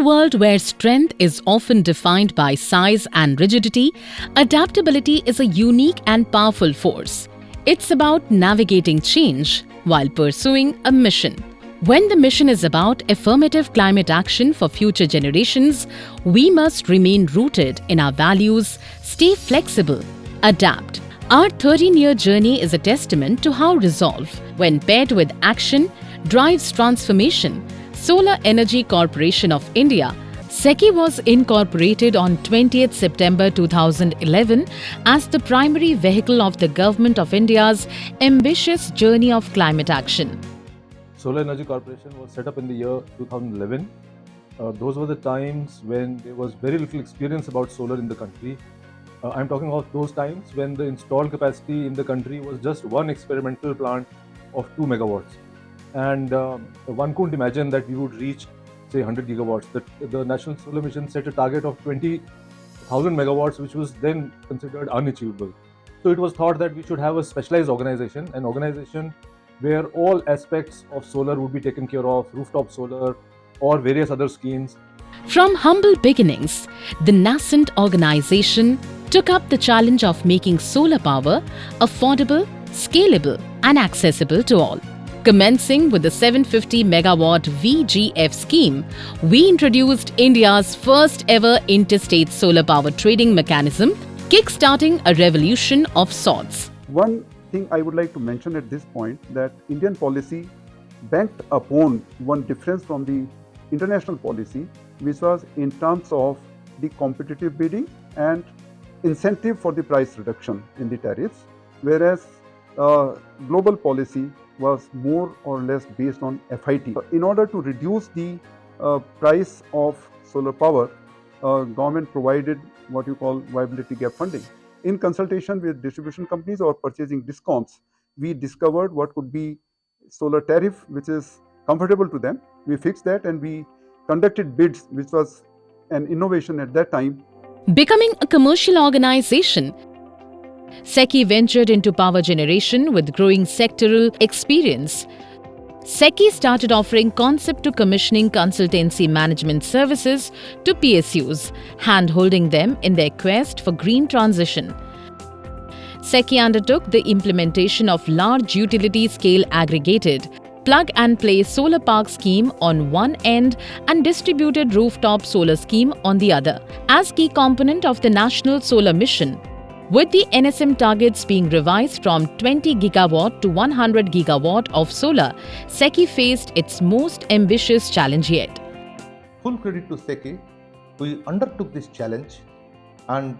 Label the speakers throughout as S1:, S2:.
S1: world where strength is often defined by size and rigidity, adaptability is a unique and powerful force. It's about navigating change while pursuing a mission. When the mission is about affirmative climate action for future generations, we must remain rooted in our values, stay flexible, adapt. Our 13-year journey is a testament to how resolve, when paired with action, drives transformation. Solar Energy Corporation of India, SECI, was incorporated on 20th September 2011 as the primary vehicle of the Government of India's ambitious journey of climate action.
S2: Solar Energy Corporation was set up in the year 2011. Those were the times when there was very little experience about solar in the country. I'm talking about those times when the installed capacity in the country was just one experimental plant of 2 megawatts. And one couldn't imagine that we would reach, say, 100 gigawatts. The National Solar Mission set a target of 20,000 megawatts, which was then considered unachievable. So it was thought that we should have a specialized organization, an organization where all aspects of solar would be taken care of, rooftop solar or various other schemes.
S1: From humble beginnings, the nascent organization took up the challenge of making solar power affordable, scalable, and accessible to all. Commencing with the 750 megawatt VGF scheme, we introduced India's first ever interstate solar power trading mechanism, kickstarting a revolution of sorts.
S3: One thing I would like to mention at this point, that Indian policy banked upon one difference from the international policy, which was in terms of the competitive bidding and incentive for the price reduction in the tariffs, whereas global policy was more or less based on FIT. In order to reduce the price of solar power, government provided what you call viability gap funding. In consultation with distribution companies or purchasing discoms, we discovered what could be solar tariff which is comfortable to them. We fixed that and we conducted bids, which was an innovation at that time.
S1: Becoming a commercial organization, SECI ventured into power generation with growing sectoral experience. SECI started offering concept to commissioning consultancy management services to PSUs, hand-holding them in their quest for green transition. SECI undertook the implementation of large utility-scale aggregated plug-and-play solar park scheme on one end and distributed rooftop solar scheme on the other, as key component of the National Solar Mission. With the NSM targets being revised from 20 gigawatt to 100 gigawatt of solar, SECI faced its most ambitious challenge yet.
S4: Full credit to SECI. We undertook this challenge and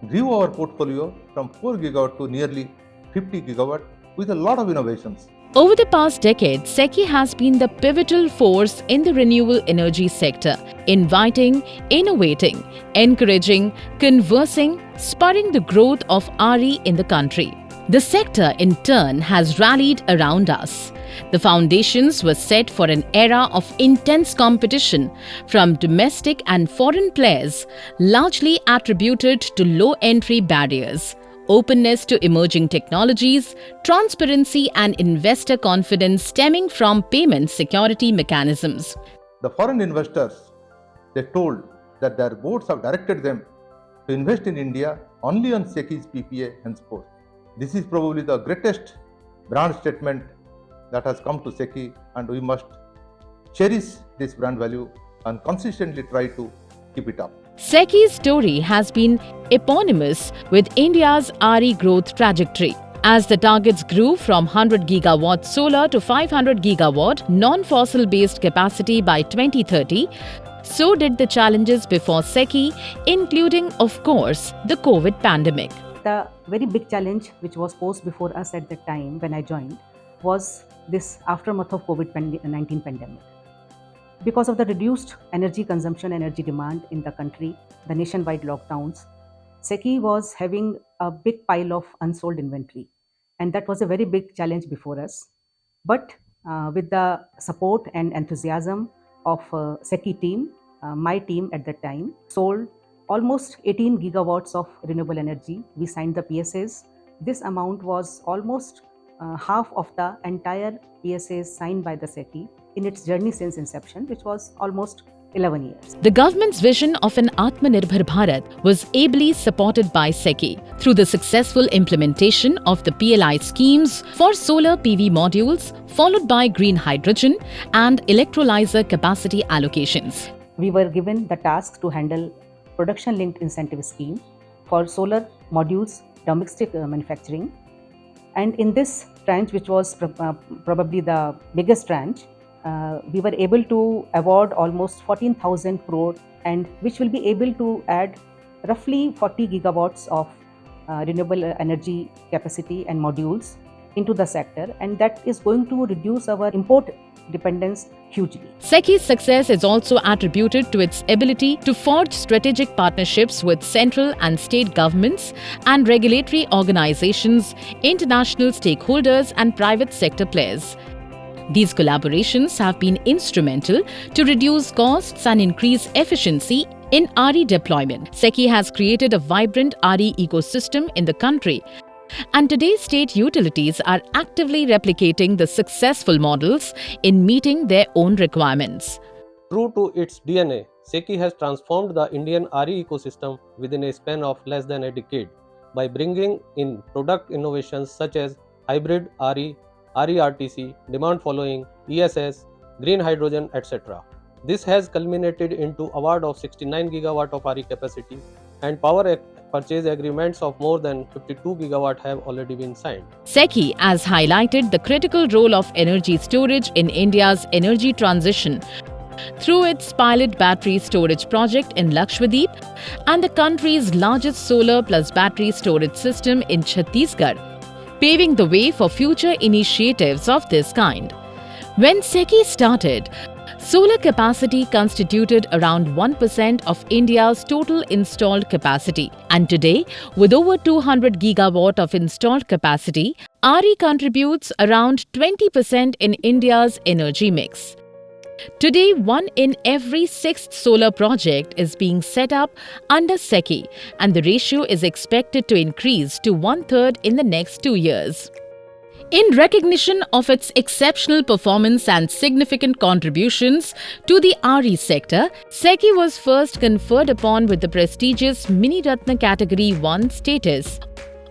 S4: grew our portfolio from 4 gigawatt to nearly 50 gigawatt with a lot of innovations.
S1: Over the past decade, SECI has been the pivotal force in the renewable energy sector, inviting, innovating, encouraging, conversing, spurring the growth of RE in the country. The sector, in turn, has rallied around us. The foundations were set for an era of intense competition from domestic and foreign players, largely attributed to low entry barriers, openness to emerging technologies, transparency and investor confidence stemming from payment security mechanisms.
S4: The foreign investors, they told that their boards have directed them to invest in India only on SECI's PPA henceforth. This is probably the greatest brand statement that has come to SECI, and we must cherish this brand value and consistently try to keep it up.
S1: SECI's story has been eponymous with India's RE growth trajectory. As the targets grew from 100 gigawatt solar to 500 gigawatt non-fossil based capacity by 2030, so did the challenges before SECI, including, of course, the COVID pandemic.
S5: The very big challenge which was posed before us at the time when I joined was this aftermath of COVID-19 pandemic. Because of the reduced energy consumption, energy demand in the country, the nationwide lockdowns, SECI was having a big pile of unsold inventory. And that was a very big challenge before us. But with the support and enthusiasm of SECI team, my team at that time, sold almost 18 gigawatts of renewable energy. We signed the PSAs. This amount was almost half of the entire PSAs signed by the SECI in its journey since inception, which was almost 11 years.
S1: The government's vision of an Atmanirbhar Bharat was ably supported by SECI through the successful implementation of the PLI schemes for solar PV modules, followed by green hydrogen and electrolyzer capacity allocations.
S5: We were given the task to handle production-linked incentive scheme for solar modules domestic manufacturing. And in this tranche, which was probably the biggest tranche, we were able to award almost 14,000 crore, and which will be able to add roughly 40 gigawatts of renewable energy capacity and modules into the sector, and that is going to reduce our import dependence hugely.
S1: SECI's success is also attributed to its ability to forge strategic partnerships with central and state governments and regulatory organizations, international stakeholders, and private sector players. These collaborations have been instrumental to reduce costs and increase efficiency in RE deployment. SECI has created a vibrant RE ecosystem in the country, and today's state utilities are actively replicating the successful models in meeting their own requirements.
S6: True to its DNA, SECI has transformed the Indian RE ecosystem within a span of less than a decade by bringing in product innovations such as hybrid RE, RE-RTC, demand following, ESS, green hydrogen, etc. This has culminated into award of 69 gigawatt of RE capacity, and power purchase agreements of more than 52 gigawatt have already been signed.
S1: SECI has highlighted the critical role of energy storage in India's energy transition through its pilot battery storage project in Lakshadweep and the country's largest solar plus battery storage system in Chhattisgarh, paving the way for future initiatives of this kind. When SECI started, solar capacity constituted around 1% of India's total installed capacity. And today, with over 200 gigawatt of installed capacity, RE contributes around 20% in India's energy mix. Today, 1 in every 6th solar project is being set up under SECI, and the ratio is expected to increase to 1/3 in the next 2 years. In recognition of its exceptional performance and significant contributions to the RE sector, SECI was first conferred upon with the prestigious Mini Ratna Category 1 status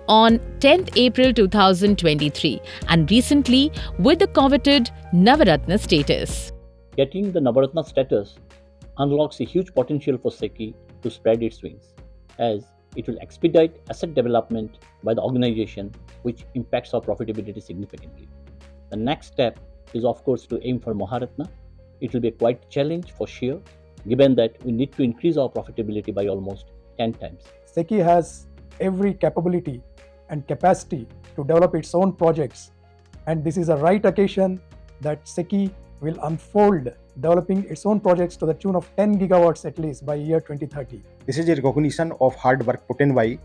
S1: on 10th April 2023 and recently with the coveted Navaratna status.
S7: Getting the Navaratna status unlocks a huge potential for SECI to spread its wings, as it will expedite asset development by the organization, which impacts our profitability significantly. The next step is, of course, to aim for Maharatna. It will be quite a challenge for sure, given that we need to increase our profitability by almost 10 times.
S8: SECI has every capability and capacity to develop its own projects, and this is a right occasion that SECI will unfold developing its own projects to the tune of 10 gigawatts at least by year 2030.
S9: This is a recognition of hard work put in by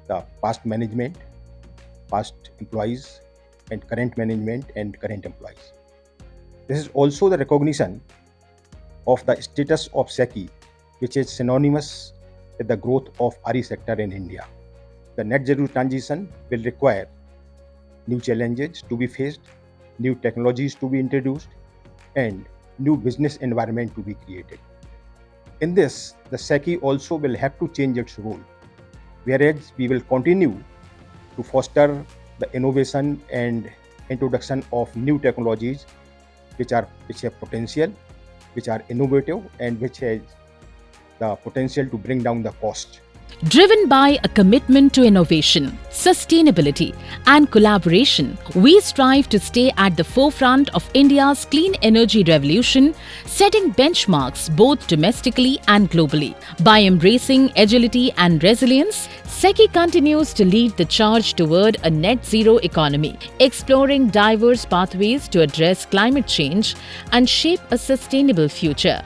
S9: the past management, past employees, and current management and current employees. This is also the recognition of the status of SECI, which is synonymous with the growth of RE sector in India. The net zero transition will require new challenges to be faced, new technologies to be introduced, and new business environment to be created. In this, the SECI also will have to change its role, whereas we will continue to foster the innovation and introduction of new technologies which have potential, which are innovative, and which has the potential to bring down the cost.
S1: Driven by a commitment to innovation, sustainability, and collaboration, we strive to stay at the forefront of India's clean energy revolution, setting benchmarks both domestically and globally. By embracing agility and resilience, SECI continues to lead the charge toward a net zero economy, exploring diverse pathways to address climate change and shape a sustainable future.